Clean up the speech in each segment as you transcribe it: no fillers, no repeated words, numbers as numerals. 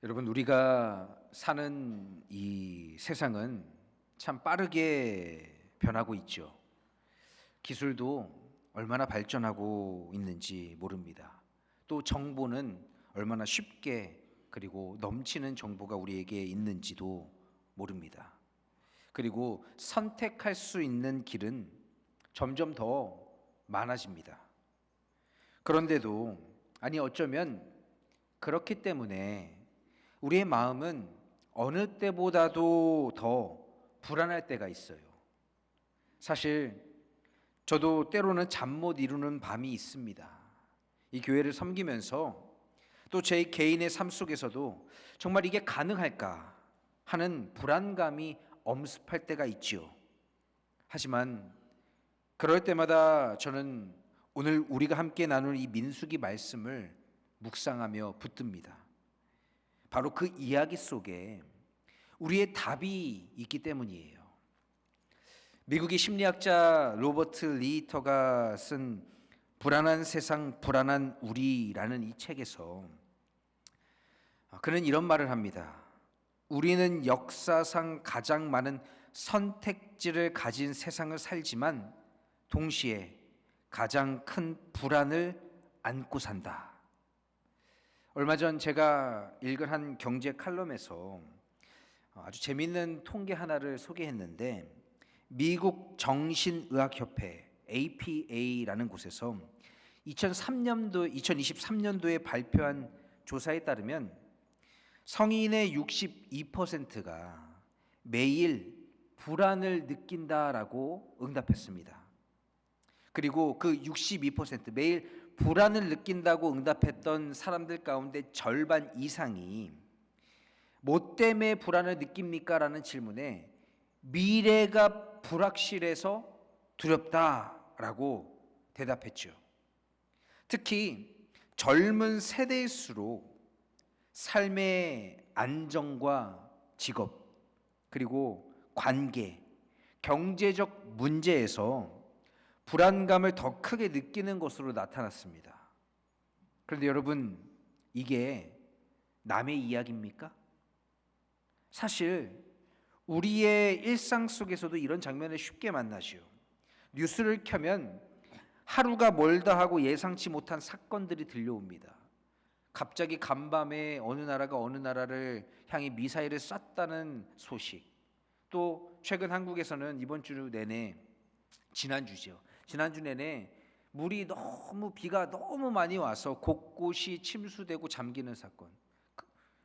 여러분, 우리가 사는 이 세상은 참 빠르게 변하고 있죠. 기술도 얼마나 발전하고 있는지 모릅니다. 또 정보는 얼마나 쉽게 그리고 넘치는 정보가 우리에게 있는지도 모릅니다. 그리고 선택할 수 있는 길은 점점 더 많아집니다. 그런데도 어쩌면 그렇기 때문에 우리의 마음은 어느 때보다도 더 불안할 때가 있어요. 사실 저도 때로는 잠 못 이루는 밤이 있습니다. 이 교회를 섬기면서 또 제 개인의 삶 속에서도 정말 이게 가능할까 하는 불안감이 엄습할 때가 있지요. 하지만 그럴 때마다 저는 오늘 우리가 함께 나눌 이 민수기 말씀을 묵상하며 붙듭니다. 바로 그 이야기 속에 우리의 답이 있기 때문이에요. 미국의 심리학자 로버트 리히터가 쓴 불안한 세상, 불안한 우리라는 이 책에서 그는 이런 말을 합니다. 우리는 역사상 가장 많은 선택지를 가진 세상을 살지만 동시에 가장 큰 불안을 안고 산다. 얼마 전 제가 읽은 한 경제 칼럼에서 아주 재미있는 통계 하나를 소개했는데, 미국 정신의학협회 APA라는 곳에서 2023년도에 발표한 조사에 따르면 성인의 62%가 매일 불안을 느낀다라고 응답했습니다. 그리고 그 62% 매일 불안을 느낀다고 응답했던 사람들 가운데 절반 이상이 뭐 때문에 불안을 느낍니까? 라는 질문에 미래가 불확실해서 두렵다라고 대답했죠. 특히 젊은 세대일수록 삶의 안정과 직업, 그리고 관계, 경제적 문제에서 불안감을 더 크게 느끼는 것으로 나타났습니다. 그런데 여러분, 이게 남의 이야기입니까? 사실 우리의 일상 속에서도 이런 장면을 쉽게 만나죠. 뉴스를 켜면 하루가 멀다 하고 예상치 못한 사건들이 들려옵니다. 갑자기 간밤에 어느 나라가 어느 나라를 향해 미사일을 쐈다는 소식. 또 최근 한국에서는 이번 주 내내, 지난주 내내 비가 너무 많이 와서 곳곳이 침수되고 잠기는 사건.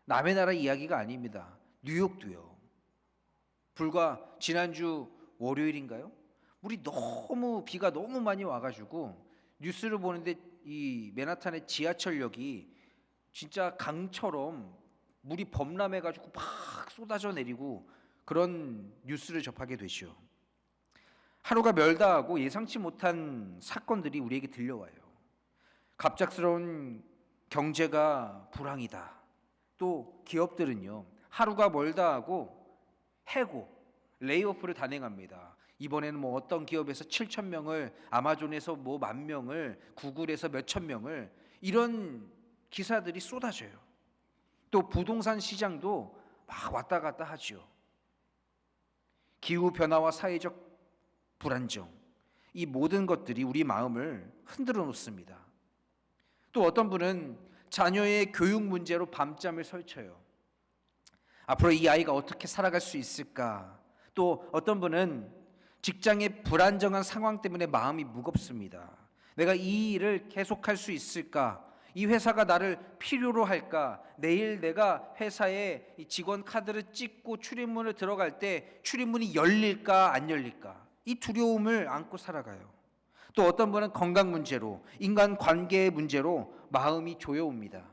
남의 나라 이야기가 아닙니다. 뉴욕도요. 불과 지난주 월요일인가요? 비가 너무 많이 와가지고 뉴스를 보는데 이 맨하탄의 지하철역이 진짜 강처럼 물이 범람해가지고 막 쏟아져 내리고 그런 뉴스를 접하게 되죠. 하루가 멀다하고 예상치 못한 사건들이 우리에게 들려와요. 갑작스러운 경제가 불황이다. 또 기업들은요, 하루가 멀다하고 해고, 레이오프를 단행합니다. 이번에는 어떤 기업에서 7천 명을, 아마존에서 10,000명을, 구글에서 몇천 명을, 이런 기사들이 쏟아져요. 또 부동산 시장도 막 왔다 갔다 하죠. 기후 변화와 사회적 불안정, 이 모든 것들이 우리 마음을 흔들어 놓습니다. 또 어떤 분은 자녀의 교육 문제로 밤잠을 설쳐요. 앞으로 이 아이가 어떻게 살아갈 수 있을까? 또 어떤 분은 직장의 불안정한 상황 때문에 마음이 무겁습니다. 내가 이 일을 계속할 수 있을까? 이 회사가 나를 필요로 할까? 내일 내가 회사에 이 직원 카드를 찍고 출입문을 들어갈 때 출입문이 열릴까 안 열릴까? 이 두려움을 안고 살아가요. 또 어떤 분은 건강 문제로, 인간 관계의 문제로 마음이 조여옵니다.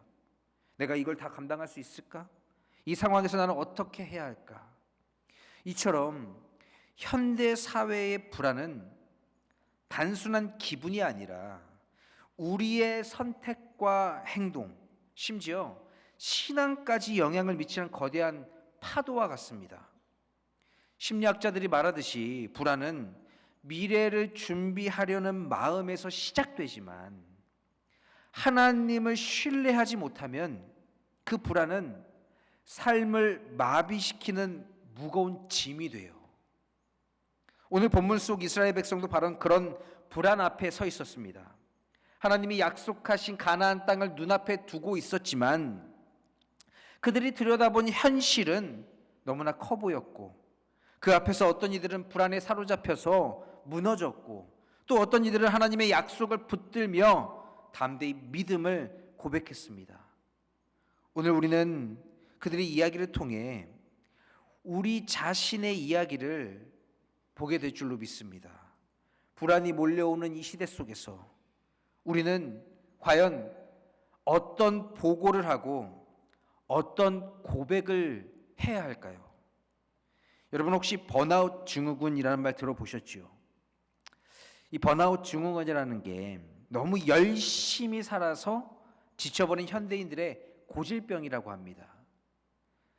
내가 이걸 다 감당할 수 있을까? 이 상황에서 나는 어떻게 해야 할까? 이처럼 현대 사회의 불안은 단순한 기분이 아니라 우리의 선택과 행동, 심지어 신앙까지 영향을 미치는 거대한 파도와 같습니다. 심리학자들이 말하듯이 불안은 미래를 준비하려는 마음에서 시작되지만 하나님을 신뢰하지 못하면 그 불안은 삶을 마비시키는 무거운 짐이 돼요. 오늘 본문 속 이스라엘 백성도 바로 그런 불안 앞에 서 있었습니다. 하나님이 약속하신 가나안 땅을 눈앞에 두고 있었지만 그들이 들여다본 현실은 너무나 커 보였고, 그 앞에서 어떤 이들은 불안에 사로잡혀서 무너졌고, 또 어떤 이들은 하나님의 약속을 붙들며 담대히 믿음을 고백했습니다. 오늘 우리는 그들의 이야기를 통해 우리 자신의 이야기를 보게 될 줄로 믿습니다. 불안이 몰려오는 이 시대 속에서 우리는 과연 어떤 보고를 하고 어떤 고백을 해야 할까요? 여러분 혹시 번아웃 증후군이라는 말 들어보셨죠? 이 번아웃 증후군이라는 게 너무 열심히 살아서 지쳐버린 현대인들의 고질병이라고 합니다.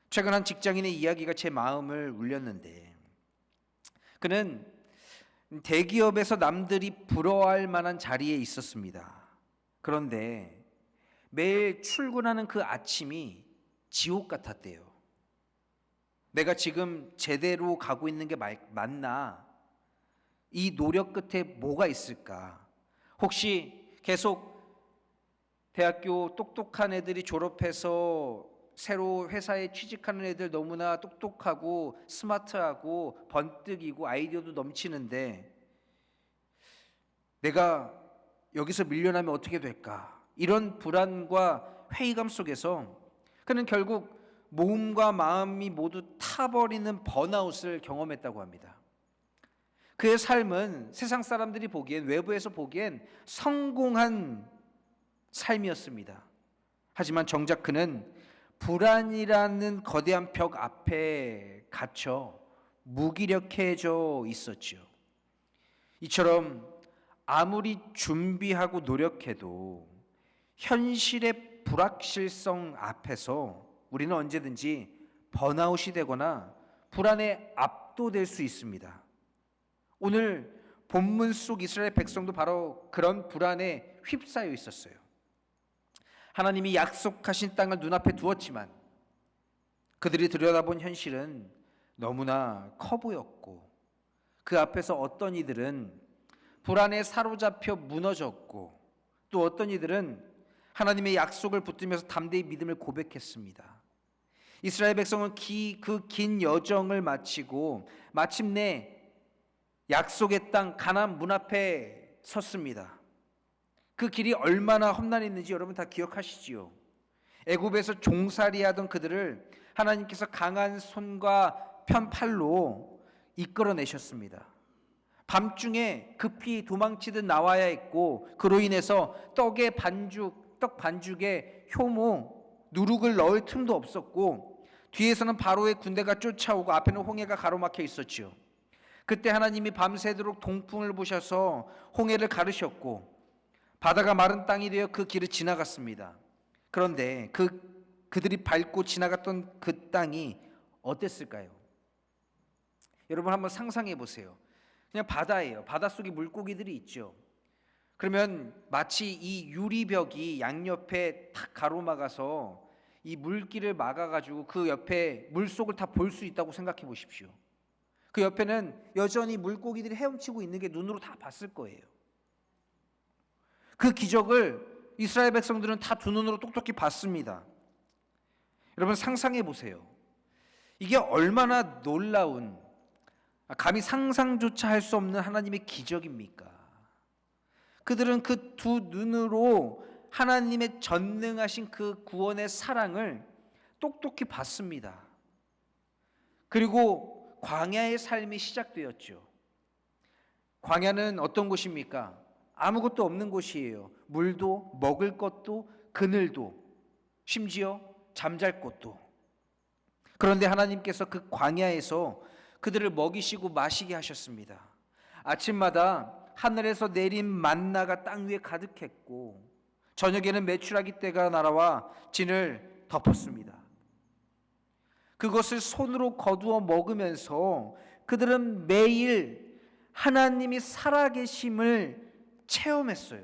최근 한 직장인의 이야기가 제 마음을 울렸는데, 그는 대기업에서 남들이 부러워할 만한 자리에 있었습니다. 그런데 매일 출근하는 그 아침이 지옥 같았대요. 내가 지금 제대로 가고 있는 게 맞나? 이 노력 끝에 뭐가 있을까? 혹시 계속 대학교 똑똑한 애들이 졸업해서 새로 회사에 취직하는 애들 너무나 똑똑하고 스마트하고 번뜩이고 아이디어도 넘치는데 내가 여기서 밀려나면 어떻게 될까? 이런 불안과 회의감 속에서 그는 결국 몸과 마음이 모두 타버리는 번아웃을 경험했다고 합니다. 그의 삶은 세상 사람들이 보기엔, 외부에서 보기엔 성공한 삶이었습니다. 하지만 정작 그는 불안이라는 거대한 벽 앞에 갇혀 무기력해져 있었죠. 이처럼 아무리 준비하고 노력해도 현실의 불확실성 앞에서 우리는 언제든지 번아웃이 되거나 불안에 압도될 수 있습니다. 오늘 본문 속 이스라엘 백성도 바로 그런 불안에 휩싸여 있었어요. 하나님이 약속하신 땅을 눈앞에 두었지만 그들이 들여다본 현실은 너무나 커 보였고, 그 앞에서 어떤 이들은 불안에 사로잡혀 무너졌고, 또 어떤 이들은 하나님의 약속을 붙들면서 담대히 믿음을 고백했습니다. 이스라엘 백성은 그 긴 여정을 마치고 마침내 약속의 땅 가나안 문 앞에 섰습니다. 그 길이 얼마나 험난했는지 여러분 다 기억하시지요. 애굽에서 종살이하던 그들을 하나님께서 강한 손과 편팔로 이끌어내셨습니다. 밤중에 급히 도망치듯 나와야 했고, 그로 인해서 떡 반죽에 효모, 누룩을 넣을 틈도 없었고, 뒤에서는 바로의 군대가 쫓아오고 앞에는 홍해가 가로막혀 있었지요. 그때 하나님이 밤새도록 동풍을 부셔서 홍해를 가르셨고 바다가 마른 땅이 되어 그 길을 지나갔습니다. 그런데 그들이 밟고 지나갔던 그 땅이 어땠을까요? 여러분 한번 상상해 보세요. 그냥 바다예요. 바닷속에 물고기들이 있죠. 그러면 마치 이 유리벽이 양옆에 탁 가로막아서 이 물길을 막아가지고 그 옆에 물속을 다 볼 수 있다고 생각해 보십시오. 그 옆에는 여전히 물고기들이 헤엄치고 있는 게 눈으로 다 봤을 거예요. 그 기적을 이스라엘 백성들은 다 두 눈으로 똑똑히 봤습니다. 여러분 상상해 보세요. 이게 얼마나 놀라운, 감히 상상조차 할 수 없는 하나님의 기적입니까? 그들은 그 두 눈으로 하나님의 전능하신 그 구원의 사랑을 똑똑히 봤습니다. 그리고 광야의 삶이 시작되었죠. 광야는 어떤 곳입니까? 아무것도 없는 곳이에요. 물도 먹을 것도 그늘도 심지어 잠잘 곳도. 그런데 하나님께서 그 광야에서 그들을 먹이시고 마시게 하셨습니다. 아침마다 하늘에서 내린 만나가 땅 위에 가득했고 저녁에는 메추라기 떼가 날아와 진을 덮었습니다. 그것을 손으로 거두어 먹으면서 그들은 매일 하나님이 살아계심을 체험했어요.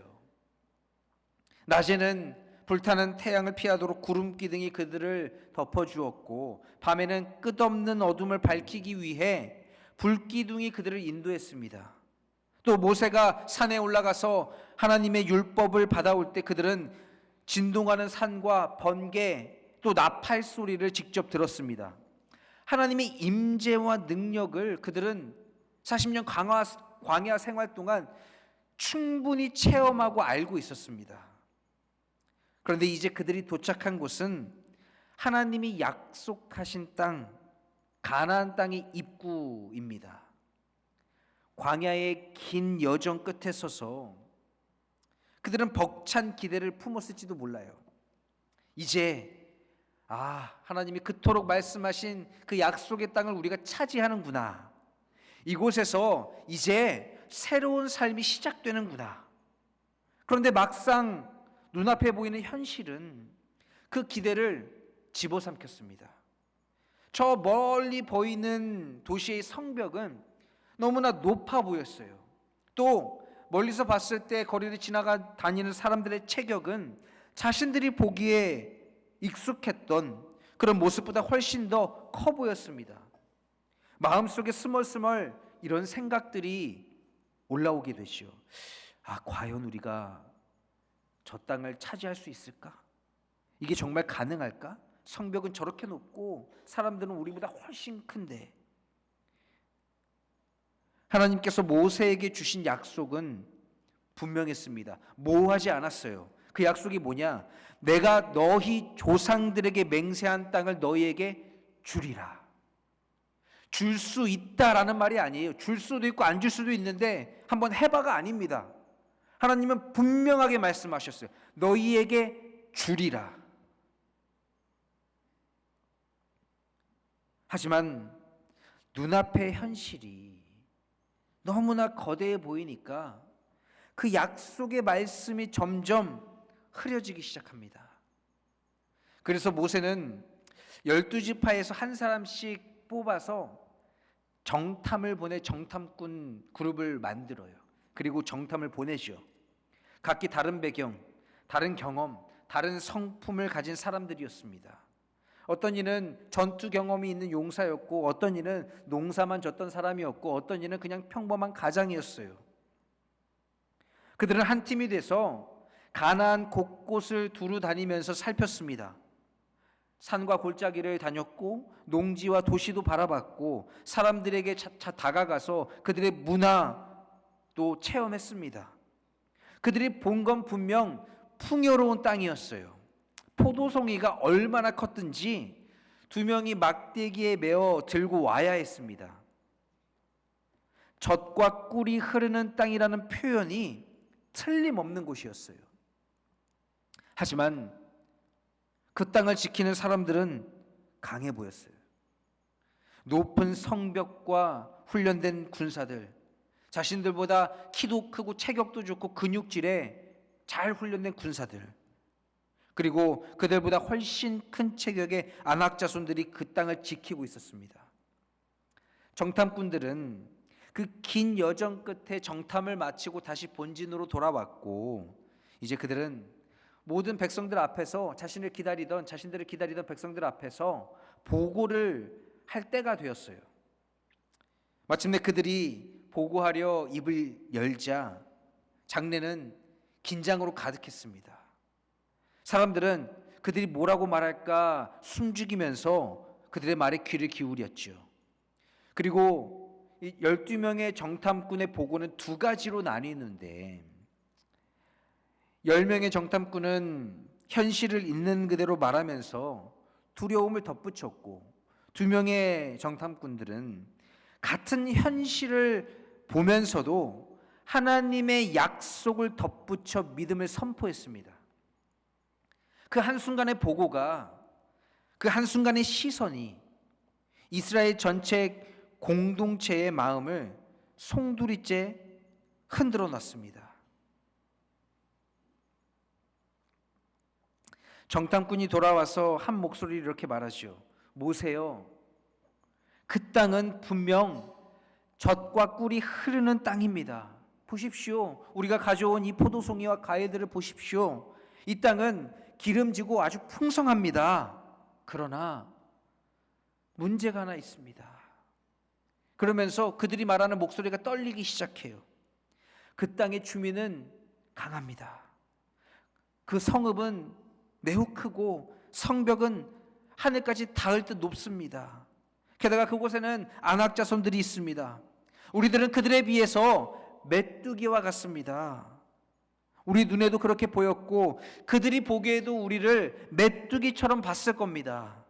낮에는 불타는 태양을 피하도록 구름 기둥이 그들을 덮어주었고 밤에는 끝없는 어둠을 밝히기 위해 불기둥이 그들을 인도했습니다. 또 모세가 산에 올라가서 하나님의 율법을 받아올 때 그들은 진동하는 산과 번개 또 나팔 소리를 직접 들었습니다. 하나님의 임재와 능력을 그들은 40년 광야 생활 동안 충분히 체험하고 알고 있었습니다. 그런데 이제 그들이 도착한 곳은 하나님이 약속하신 땅, 가나안 땅의 입구입니다. 광야의 긴 여정 끝에 서서 그들은 벅찬 기대를 품었을지도 몰라요. 이제 하나님이 그토록 말씀하신 그 약속의 땅을 우리가 차지하는구나. 이곳에서 이제 새로운 삶이 시작되는구나. 그런데 막상 눈앞에 보이는 현실은 그 기대를 집어삼켰습니다. 저 멀리 보이는 도시의 성벽은 너무나 높아 보였어요. 또 멀리서 봤을 때 거리를 지나가 다니는 사람들의 체격은 자신들이 보기에 익숙했던 그런 모습보다 훨씬 더 커 보였습니다. 마음속에 스멀스멀 이런 생각들이 올라오게 되죠. 과연 우리가 저 땅을 차지할 수 있을까? 이게 정말 가능할까? 성벽은 저렇게 높고 사람들은 우리보다 훨씬 큰데. 하나님께서 모세에게 주신 약속은 분명했습니다. 모호하지 않았어요. 그 약속이 뭐냐? 내가 너희 조상들에게 맹세한 땅을 너희에게 주리라. 줄 수 있다라는 말이 아니에요. 줄 수도 있고 안 줄 수도 있는데 한번 해봐가 아닙니다. 하나님은 분명하게 말씀하셨어요. 너희에게 주리라. 하지만 눈앞의 현실이 너무나 거대해 보이니까 그 약속의 말씀이 점점 흐려지기 시작합니다. 그래서 모세는 12지파에서 한 사람씩 뽑아서 정탐을 보내 정탐꾼 그룹을 만들어요. 그리고 정탐을 보내죠. 각기 다른 배경, 다른 경험, 다른 성품을 가진 사람들이었습니다. 어떤 이는 전투 경험이 있는 용사였고 어떤 이는 농사만 졌던 사람이었고 어떤 이는 그냥 평범한 가장이었어요. 그들은 한 팀이 돼서 가나안 곳곳을 두루 다니면서 살폈습니다. 산과 골짜기를 다녔고 농지와 도시도 바라봤고 사람들에게 다가가서 그들의 문화도 체험했습니다. 그들이 본 건 분명 풍요로운 땅이었어요. 포도송이가 얼마나 컸든지 2명이 막대기에 메어 들고 와야 했습니다. 젖과 꿀이 흐르는 땅이라는 표현이 틀림없는 곳이었어요. 하지만 그 땅을 지키는 사람들은 강해 보였어요. 높은 성벽과 훈련된 군사들, 자신들보다 키도 크고 체격도 좋고 근육질에 잘 훈련된 군사들, 그리고 그들보다 훨씬 큰 체격의 안악 자손들이 그 땅을 지키고 있었습니다. 정탐꾼들은 그 긴 여정 끝에 정탐을 마치고 다시 본진으로 돌아왔고 이제 그들은 모든 백성들 앞에서 자신들을 기다리던 백성들 앞에서 보고를 할 때가 되었어요. 마침내 그들이 보고하려 입을 열자 장내는 긴장으로 가득했습니다. 사람들은 그들이 뭐라고 말할까 숨죽이면서 그들의 말에 귀를 기울였죠. 그리고 이 12명의 정탐꾼의 보고는 두 가지로 나뉘는데 10명의 정탐꾼은 현실을 있는 그대로 말하면서 두려움을 덧붙였고 2명의 정탐꾼들은 같은 현실을 보면서도 하나님의 약속을 덧붙여 믿음을 선포했습니다. 그 한순간의 보고가, 그 한순간의 시선이 이스라엘 전체 공동체의 마음을 송두리째 흔들어 놨습니다. 정탐꾼이 돌아와서 한 목소리로 이렇게 말하죠. 모세여, 그 땅은 분명 젖과 꿀이 흐르는 땅입니다. 보십시오. 우리가 가져온 이 포도송이와 과일들을 보십시오. 이 땅은 기름지고 아주 풍성합니다. 그러나 문제가 하나 있습니다. 그러면서 그들이 말하는 목소리가 떨리기 시작해요. 그 땅의 주민은 강합니다. 그 성읍은 매우 크고 성벽은 하늘까지 닿을 듯 높습니다. 게다가 그곳에는 안악 자손들이 있습니다. 우리들은 그들에 비해서 메뚜기와 같습니다. 우리 눈에도 그렇게 보였고 그들이 보기에도 우리를 메뚜기처럼 봤을 겁니다.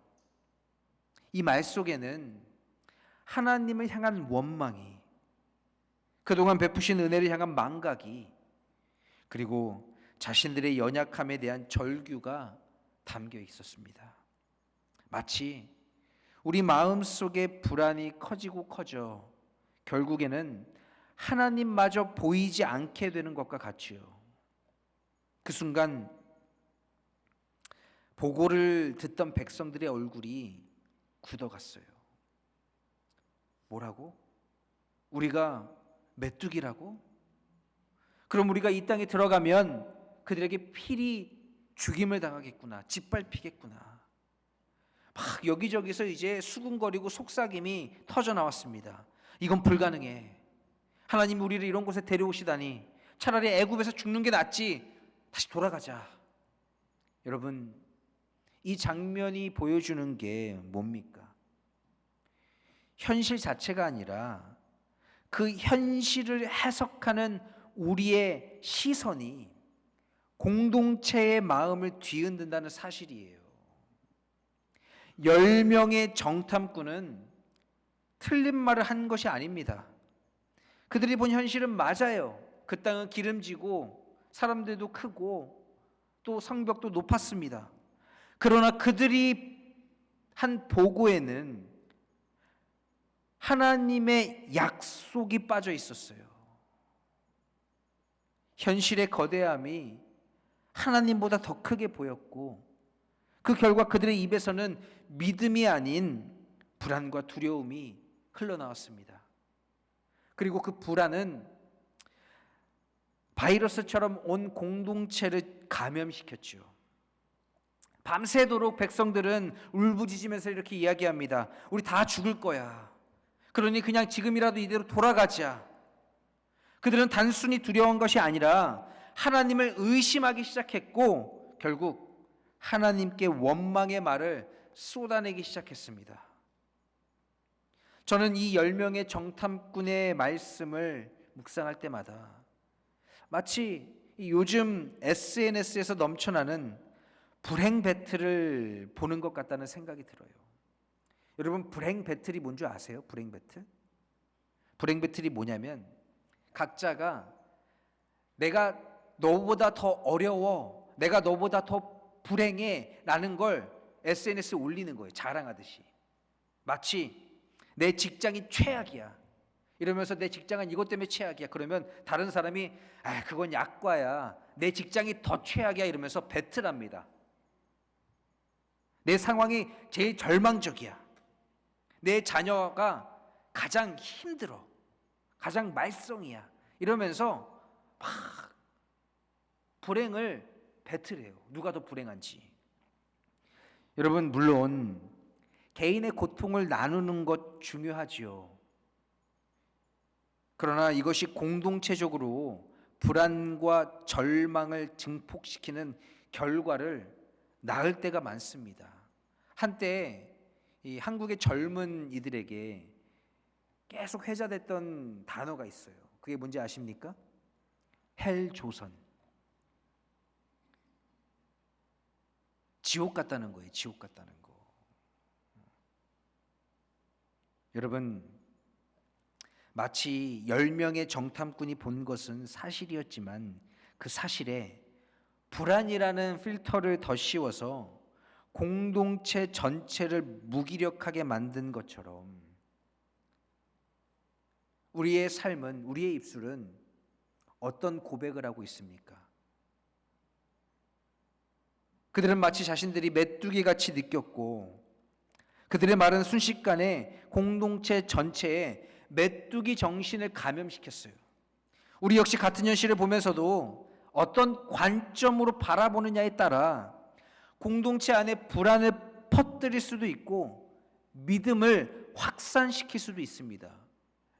이 말 속에는 하나님을 향한 원망이, 그동안 베푸신 은혜를 향한 망각이, 그리고 자신들의 연약함에 대한 절규가 담겨 있었습니다. 마치 우리 마음속의 불안이 커지고 커져 결국에는 하나님마저 보이지 않게 되는 것과 같지요. 그 순간 보고를 듣던 백성들의 얼굴이 굳어갔어요. 뭐라고? 우리가 메뚜기라고? 그럼 우리가 이 땅에 들어가면 그들에게 필히 죽임을 당하겠구나, 짓밟히겠구나. 막 여기저기서 이제 수군거리고 속삭임이 터져 나왔습니다. 이건 불가능해. 하나님 우리를 이런 곳에 데려오시다니. 차라리 애굽에서 죽는 게 낫지. 다시 돌아가자. 여러분, 이 장면이 보여주는 게 뭡니까? 현실 자체가 아니라 그 현실을 해석하는 우리의 시선이 공동체의 마음을 뒤흔든다는 사실이에요. 10명의 정탐꾼은 틀린 말을 한 것이 아닙니다. 그들이 본 현실은 맞아요. 그 땅은 기름지고 사람들도 크고 또 성벽도 높았습니다. 그러나 그들이 한 보고에는 하나님의 약속이 빠져 있었어요. 현실의 거대함이 하나님보다 더 크게 보였고 그 결과 그들의 입에서는 믿음이 아닌 불안과 두려움이 흘러나왔습니다. 그리고 그 불안은 바이러스처럼 온 공동체를 감염시켰죠. 밤새도록 백성들은 울부짖으면서 이렇게 이야기합니다. 우리 다 죽을 거야. 그러니 그냥 지금이라도 이대로 돌아가자. 그들은 단순히 두려운 것이 아니라 하나님을 의심하기 시작했고 결국 하나님께 원망의 말을 쏟아내기 시작했습니다. 저는 이 10명의 정탐꾼의 말씀을 묵상할 때마다 마치 요즘 SNS에서 넘쳐나는 불행 배틀을 보는 것 같다는 생각이 들어요. 여러분, 불행 배틀이 뭔지 아세요? 불행 배틀? 불행 배틀이 뭐냐면 각자가 내가 너보다 더 어려워, 내가 너보다 더 불행해 라는 걸 SNS에 올리는 거예요. 자랑하듯이. 마치 내 직장이 최악이야 이러면서 내 직장은 이것 때문에 최악이야. 그러면 다른 사람이 그건 약과야, 내 직장이 더 최악이야 이러면서 배틀합니다. 내 상황이 제일 절망적이야, 내 자녀가 가장 힘들어, 가장 말썽이야 이러면서 막 불행을 배틀해요. 누가 더 불행한지. 여러분, 물론 개인의 고통을 나누는 것 중요하지요. 그러나 이것이 공동체적으로 불안과 절망을 증폭시키는 결과를 낳을 때가 많습니다. 한때 이 한국의 젊은 이들에게 계속 회자됐던 단어가 있어요. 그게 뭔지 아십니까? 헬조선. 지옥 같다는 거예요. 지옥 같다는 거. 여러분, 마치 10명의 정탐꾼이 본 것은 사실이었지만 그 사실에 불안이라는 필터를 더 씌워서 공동체 전체를 무기력하게 만든 것처럼 우리의 삶은, 우리의 입술은 어떤 고백을 하고 있습니까? 그들은 마치 자신들이 메뚜기같이 느꼈고 그들의 말은 순식간에 공동체 전체에 메뚜기 정신을 감염시켰어요. 우리 역시 같은 현실을 보면서도 어떤 관점으로 바라보느냐에 따라 공동체 안에 불안을 퍼뜨릴 수도 있고 믿음을 확산시킬 수도 있습니다.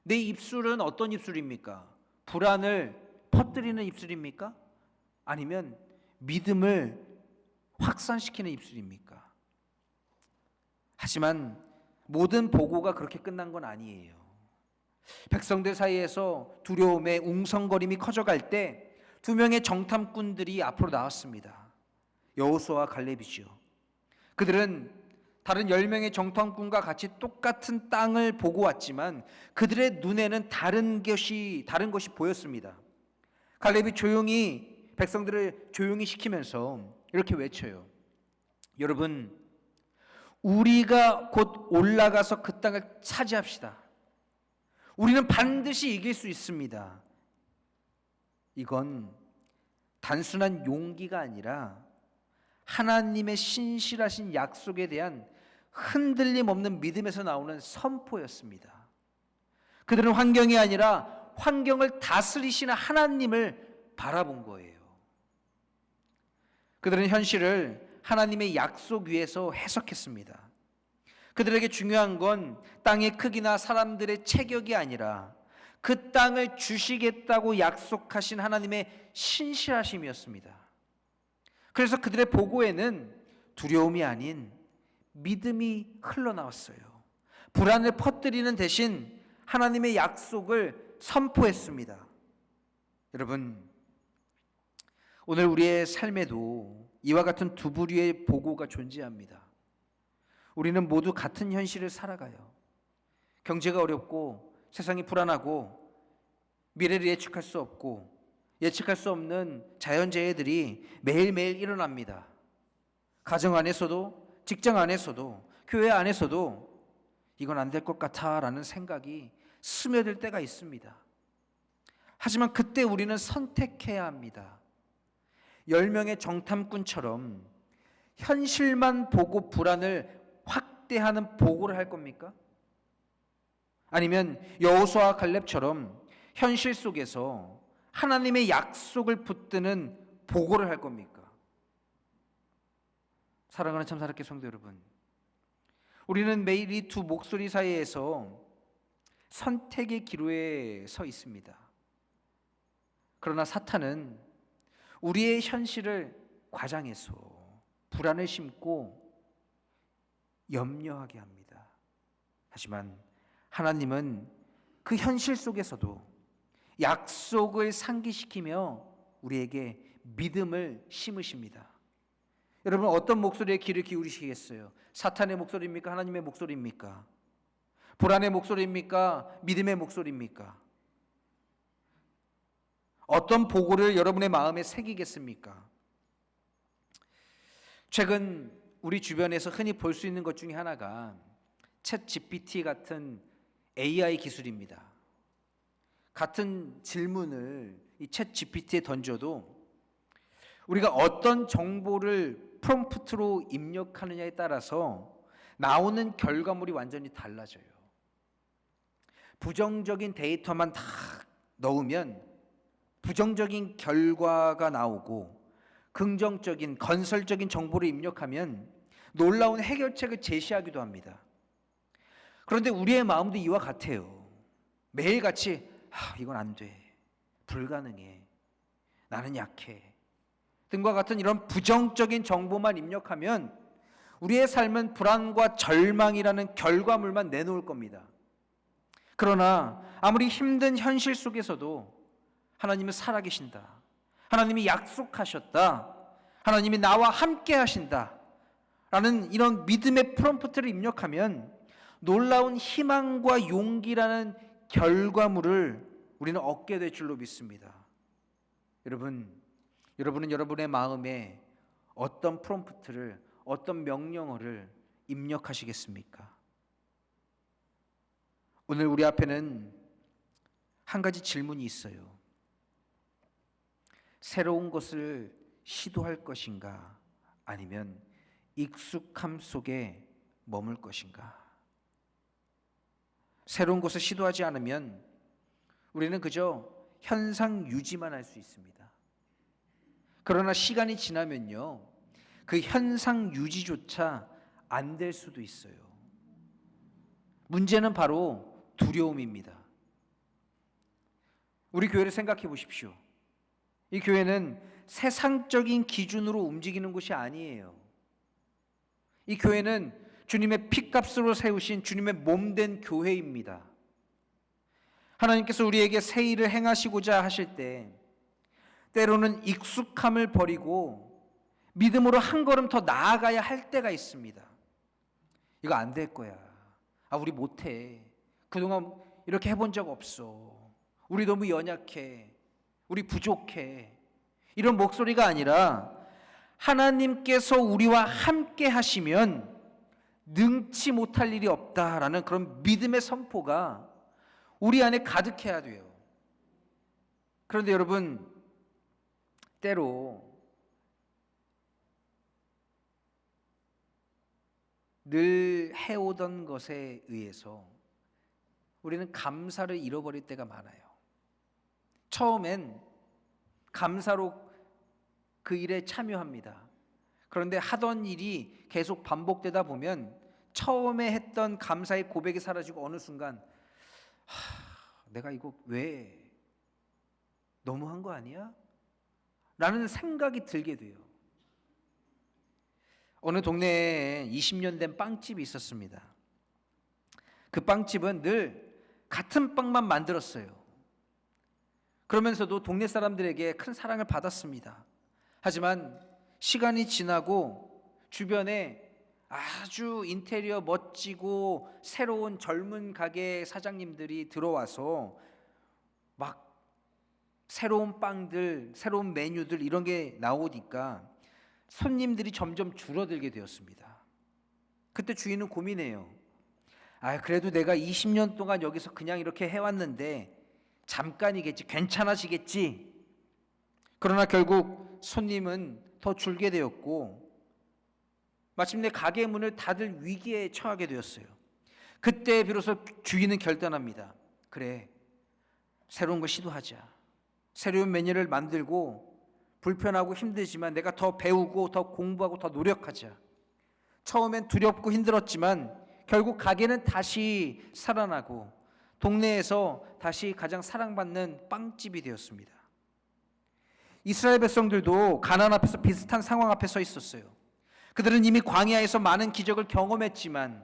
내 입술은 어떤 입술입니까? 불안을 퍼뜨리는 입술입니까? 아니면 믿음을 확산시키는 입술입니까? 하지만 모든 보고가 그렇게 끝난 건 아니에요. 백성들 사이에서 두려움의 웅성거림이 커져갈 때 두 명의 정탐꾼들이 앞으로 나왔습니다. 여호수아와 갈렙이죠. 그들은 다른 10명의 정탐꾼과 같이 똑같은 땅을 보고 왔지만 그들의 눈에는 다른 것이 보였습니다. 갈렙이 조용히 백성들을 조용히 시키면서 이렇게 외쳐요. 여러분, 우리가 곧 올라가서 그 땅을 차지합시다. 우리는 반드시 이길 수 있습니다. 이건 단순한 용기가 아니라 하나님의 신실하신 약속에 대한 흔들림 없는 믿음에서 나오는 선포였습니다. 그들은 환경이 아니라 환경을 다스리시는 하나님을 바라본 거예요. 그들은 현실을 하나님의 약속 위에서 해석했습니다. 그들에게 중요한 건 땅의 크기나 사람들의 체격이 아니라 그 땅을 주시겠다고 약속하신 하나님의 신실하심이었습니다. 그래서 그들의 보고에는 두려움이 아닌 믿음이 흘러나왔어요. 불안을 퍼뜨리는 대신 하나님의 약속을 선포했습니다. 여러분, 오늘 우리의 삶에도 이와 같은 두 부류의 보고가 존재합니다. 우리는 모두 같은 현실을 살아가요. 경제가 어렵고 세상이 불안하고 미래를 예측할 수 없고 예측할 수 없는 자연재해들이 매일매일 일어납니다. 가정 안에서도 직장 안에서도 교회 안에서도 이건 안 될 것 같아라는 생각이 스며들 때가 있습니다. 하지만 그때 우리는 선택해야 합니다. 10명의 정탐꾼처럼 현실만 보고 불안을 확대하는 보고를 할 겁니까? 아니면 여호수아와 갈렙처럼 현실 속에서 하나님의 약속을 붙드는 보고를 할 겁니까? 사랑하는 참사랑교회 성도 여러분, 우리는 매일 이 두 목소리 사이에서 선택의 기로에 서 있습니다. 그러나 사탄은 우리의 현실을 과장해서 불안을 심고 염려하게 합니다. 하지만 하나님은 그 현실 속에서도 약속을 상기시키며 우리에게 믿음을 심으십니다. 여러분, 어떤 목소리에 귀를 기울이시겠어요? 사탄의 목소리입니까? 하나님의 목소리입니까? 불안의 목소리입니까? 믿음의 목소리입니까? 어떤 보고를 여러분의 마음에 새기겠습니까? 최근 우리 주변에서 흔히 볼 수 있는 것 중에 하나가 챗 GPT 같은 AI 기술입니다. 같은 질문을 이 챗 GPT에 던져도 우리가 어떤 정보를 프롬프트로 입력하느냐에 따라서 나오는 결과물이 완전히 달라져요. 부정적인 데이터만 다 넣으면 부정적인 결과가 나오고, 긍정적인 건설적인 정보를 입력하면 놀라운 해결책을 제시하기도 합니다. 그런데 우리의 마음도 이와 같아요. 매일같이 이건 안 돼, 불가능해, 나는 약해 등과 같은 이런 부정적인 정보만 입력하면 우리의 삶은 불안과 절망이라는 결과물만 내놓을 겁니다. 그러나 아무리 힘든 현실 속에서도 하나님은 살아계신다, 하나님이 약속하셨다, 하나님이 나와 함께 하신다 라는 이런 믿음의 프롬프트를 입력하면 놀라운 희망과 용기라는 결과물을 우리는 얻게 될 줄로 믿습니다. 여러분은 여러분의 마음에 어떤 프롬프트를, 어떤 명령어를 입력하시겠습니까? 오늘 우리 앞에는 한 가지 질문이 있어요. 새로운 것을 시도할 것인가, 아니면 익숙함 속에 머물 것인가? 새로운 것을 시도하지 않으면 우리는 그저 현상 유지만 할 수 있습니다. 그러나 시간이 지나면요, 그 현상 유지조차 안 될 수도 있어요. 문제는 바로 두려움입니다. 우리 교회를 생각해 보십시오. 이 교회는 세상적인 기준으로 움직이는 곳이 아니에요. 이 교회는 주님의 피값으로 세우신 주님의 몸된 교회입니다. 하나님께서 우리에게 새 일을 행하시고자 하실 때 때로는 익숙함을 버리고 믿음으로 한 걸음 더 나아가야 할 때가 있습니다. 이거 안 될 거야. 우리 못해. 그동안 이렇게 해본 적 없어. 우리 너무 연약해. 우리 부족해. 이런 목소리가 아니라 하나님께서 우리와 함께 하시면 능치 못할 일이 없다라는 그런 믿음의 선포가 우리 안에 가득해야 돼요. 그런데 여러분, 때로 늘 해오던 것에 의해서 우리는 감사를 잃어버릴 때가 많아요. 처음엔 감사로 그 일에 참여합니다. 그런데 하던 일이 계속 반복되다 보면 처음에 했던 감사의 고백이 사라지고 어느 순간 내가 이거 왜 너무한 거 아니야? 라는 생각이 들게 돼요. 어느 동네에 20년 된 빵집이 있었습니다. 그 빵집은 늘 같은 빵만 만들었어요. 그러면서도 동네 사람들에게 큰 사랑을 받았습니다. 하지만 시간이 지나고 주변에 아주 인테리어 멋지고 새로운 젊은 가게 사장님들이 들어와서 막 새로운 빵들, 새로운 메뉴들 이런 게 나오니까 손님들이 점점 줄어들게 되었습니다. 그때 주인은 고민해요. 그래도 내가 20년 동안 여기서 그냥 이렇게 해왔는데 잠깐이겠지, 괜찮아지겠지. 그러나 결국 손님은 더 줄게 되었고 마침내 가게 문을 닫을 위기에 처하게 되었어요. 그때 비로소 주인은 결단합니다. 그래, 새로운 걸 시도하자. 새로운 메뉴를 만들고 불편하고 힘들지만 내가 더 배우고 더 공부하고 더 노력하자. 처음엔 두렵고 힘들었지만 결국 가게는 다시 살아나고 동네에서 다시 가장 사랑받는 빵집이 되었습니다. 이스라엘 백성들도 가나안 앞에서 비슷한 상황 앞에 서 있었어요. 그들은 이미 광야에서 많은 기적을 경험했지만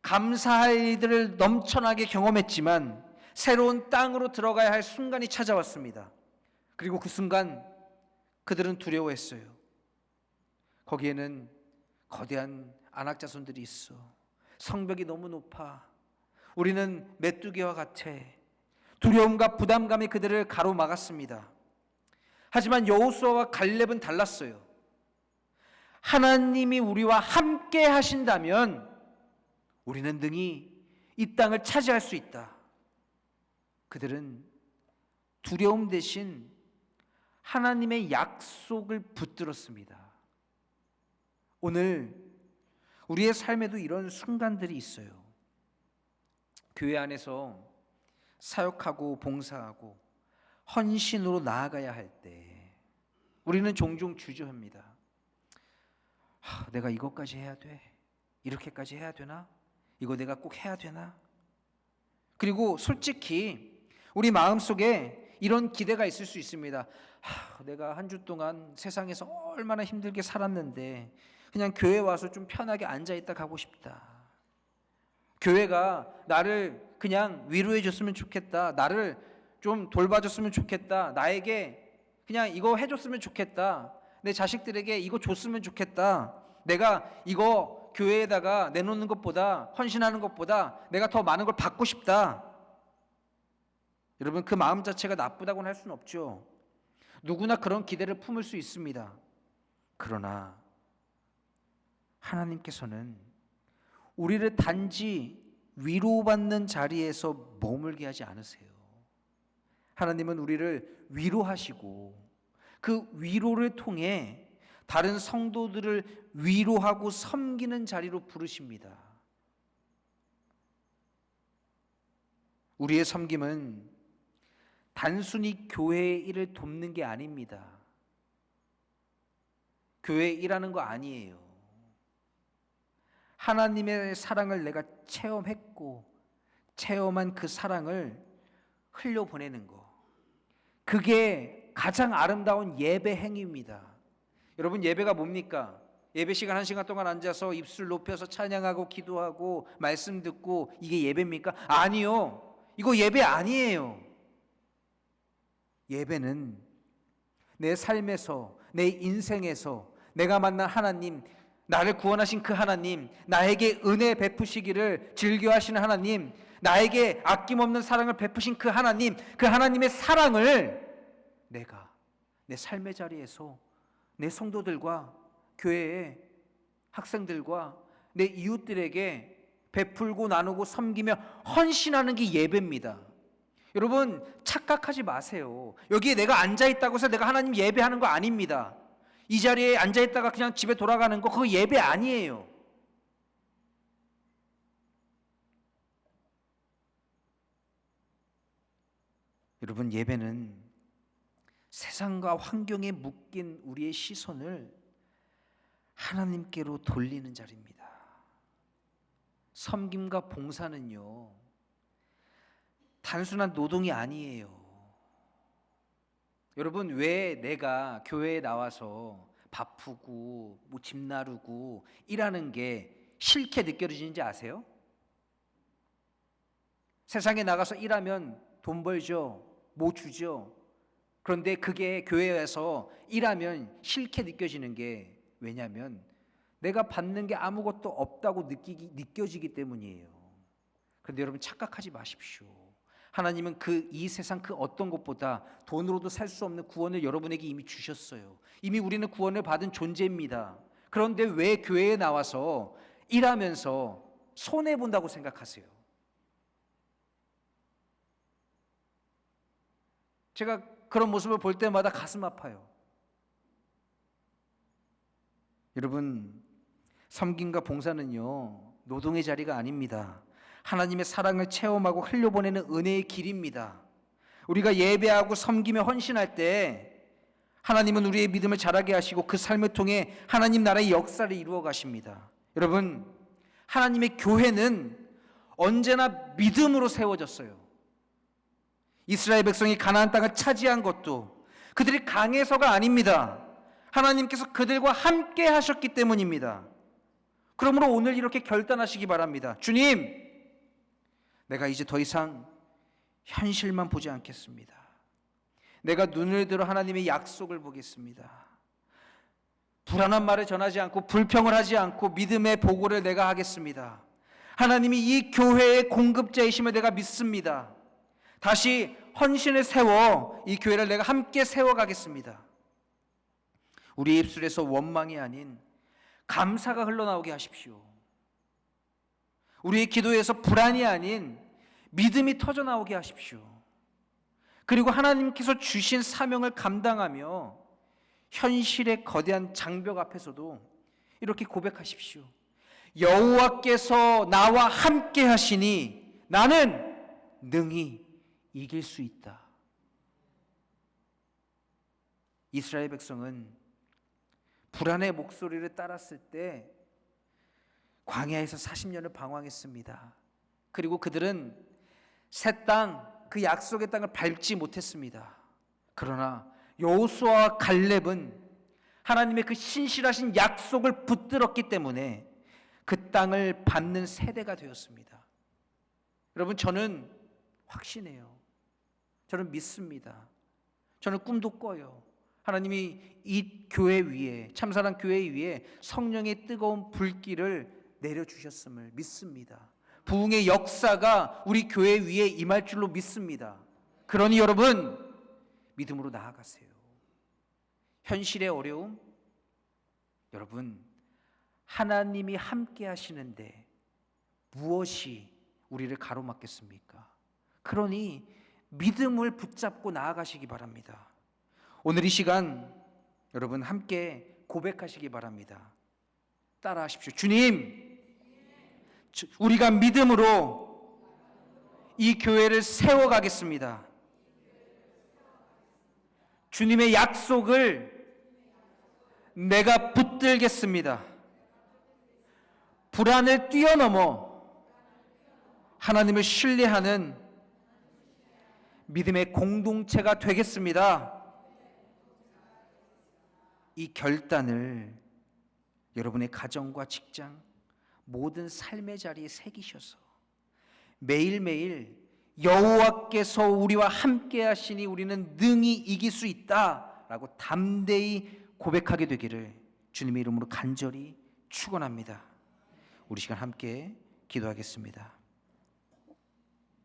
감사할 일들을 넘쳐나게 경험했지만 새로운 땅으로 들어가야 할 순간이 찾아왔습니다. 그리고 그 순간 그들은 두려워했어요. 거기에는 거대한 안악자손들이 있어. 성벽이 너무 높아. 우리는 메뚜기와 같아. 두려움과 부담감이 그들을 가로막았습니다. 하지만 여호수아와 갈렙은 달랐어요. 하나님이 우리와 함께 하신다면 우리는 능히 이 땅을 차지할 수 있다. 그들은 두려움 대신 하나님의 약속을 붙들었습니다. 오늘 우리의 삶에도 이런 순간들이 있어요. 교회 안에서 사역하고 봉사하고 헌신으로 나아가야 할 때 우리는 종종 주저합니다. 내가 이것까지 해야 돼? 이렇게까지 해야 되나? 이거 내가 꼭 해야 되나? 그리고 솔직히 우리 마음속에 이런 기대가 있을 수 있습니다. 내가 한 주 동안 세상에서 얼마나 힘들게 살았는데 그냥 교회 와서 좀 편하게 앉아있다 가고 싶다. 교회가 나를 그냥 위로해 줬으면 좋겠다. 나를 좀 돌봐줬으면 좋겠다. 나에게 그냥 이거 해줬으면 좋겠다. 내 자식들에게 이거 줬으면 좋겠다. 내가 이거 교회에다가 내놓는 것보다, 헌신하는 것보다 내가 더 많은 걸 받고 싶다. 여러분, 그 마음 자체가 나쁘다고는 할 수는 없죠. 누구나 그런 기대를 품을 수 있습니다. 그러나 하나님께서는 우리를 단지 위로받는 자리에서 머물게 하지 않으세요. 하나님은 우리를 위로하시고 그 위로를 통해 다른 성도들을 위로하고 섬기는 자리로 부르십니다. 우리의 섬김은 단순히 교회의 일을 돕는 게 아닙니다. 교회에 일하는 거 아니에요. 하나님의 사랑을 내가 체험했고 체험한 그 사랑을 흘려보내는 거, 그게 가장 아름다운 예배 행위입니다. 여러분, 예배가 뭡니까? 예배 시간 1시간 동안 앉아서 입술 높여서 찬양하고 기도하고 말씀 듣고 이게 예배입니까? 아니요. 이거 예배 아니에요. 예배는 내 삶에서, 내 인생에서 내가 만난 하나님, 나를 구원하신 그 하나님, 나에게 은혜 베푸시기를 즐겨하시는 하나님, 나에게 아낌없는 사랑을 베푸신 그 하나님, 그 하나님의 사랑을 내가 내 삶의 자리에서 내 성도들과 교회의 학생들과 내 이웃들에게 베풀고 나누고 섬기며 헌신하는 게 예배입니다. 여러분, 착각하지 마세요. 여기에 내가 앉아있다고 해서 내가 하나님 예배하는 거 아닙니다. 이 자리에 앉아있다가 그냥 집에 돌아가는 거, 그거 예배 아니에요. 여러분, 예배는 세상과 환경에 묶인 우리의 시선을 하나님께로 돌리는 자리입니다. 섬김과 봉사는요, 단순한 노동이 아니에요. 여러분, 왜 내가 교회에 나와서 바쁘고 집 나르고 일하는 게 싫게 느껴지는지 아세요? 세상에 나가서 일하면 돈 벌죠, 뭐 주죠. 그런데 그게 교회에서 일하면 싫게 느껴지는 게, 왜냐하면 내가 받는 게 아무것도 없다고 느껴지기 때문이에요. 그런데 여러분, 착각하지 마십시오. 하나님은 이 세상 그 어떤 것보다 돈으로도 살 수 없는 구원을 여러분에게 이미 주셨어요. 이미 우리는 구원을 받은 존재입니다. 그런데 왜 교회에 나와서 일하면서 손해본다고 생각하세요? 제가 그런 모습을 볼 때마다 가슴 아파요. 여러분, 섬김과 봉사는요, 노동의 자리가 아닙니다. 하나님의 사랑을 체험하고 흘려보내는 은혜의 길입니다. 우리가 예배하고 섬기며 헌신할 때 하나님은 우리의 믿음을 자라게 하시고 그 삶을 통해 하나님 나라의 역사를 이루어 가십니다. 여러분, 하나님의 교회는 언제나 믿음으로 세워졌어요. 이스라엘 백성이 가나안 땅을 차지한 것도 그들이 강해서가 아닙니다. 하나님께서 그들과 함께 하셨기 때문입니다. 그러므로 오늘 이렇게 결단하시기 바랍니다. 주님, 내가 이제 더 이상 현실만 보지 않겠습니다. 내가 눈을 들어 하나님의 약속을 보겠습니다. 불안한 말을 전하지 않고 불평을 하지 않고 믿음의 보고를 내가 하겠습니다. 하나님이 이 교회의 공급자이심을 내가 믿습니다. 다시 헌신을 세워 이 교회를 내가 함께 세워가겠습니다. 우리의 입술에서 원망이 아닌 감사가 흘러나오게 하십시오. 우리의 기도에서 불안이 아닌 믿음이 터져나오게 하십시오. 그리고 하나님께서 주신 사명을 감당하며 현실의 거대한 장벽 앞에서도 이렇게 고백하십시오. 여호와께서 나와 함께 하시니 나는 능히 이길 수 있다. 이스라엘 백성은 불안의 목소리를 따랐을 때 광야에서 40년을 방황했습니다. 그리고 그들은 새 땅, 그 약속의 땅을 밟지 못했습니다. 그러나 여호수아와 갈렙은 하나님의 그 신실하신 약속을 붙들었기 때문에 그 땅을 밟는 세대가 되었습니다. 여러분, 저는 확신해요. 저는 믿습니다. 저는 꿈도 꿔요. 하나님이 이 교회 위에, 참사랑 교회 위에 성령의 뜨거운 불길을 내려주셨음을 믿습니다. 부흥의 역사가 우리 교회 위에 임할 줄로 믿습니다. 그러니 여러분, 믿음으로 나아가세요. 현실의 어려움, 여러분, 하나님이 함께 하시는데 무엇이 우리를 가로막겠습니까? 그러니 믿음을 붙잡고 나아가시기 바랍니다. 오늘 이 시간 여러분 함께 고백하시기 바랍니다. 따라하십시오. 주님, 우리가 믿음으로 이 교회를 세워가겠습니다. 주님의 약속을 내가 붙들겠습니다. 불안을 뛰어넘어 하나님을 신뢰하는 믿음의 공동체가 되겠습니다. 이 결단을 여러분의 가정과 직장, 모든 삶의 자리에 새기셔서 매일매일 여호와께서 우리와 함께 하시니 우리는 능히 이길 수 있다라고 담대히 고백하게 되기를 주님의 이름으로 간절히 축원합니다. 우리 시간 함께 기도하겠습니다.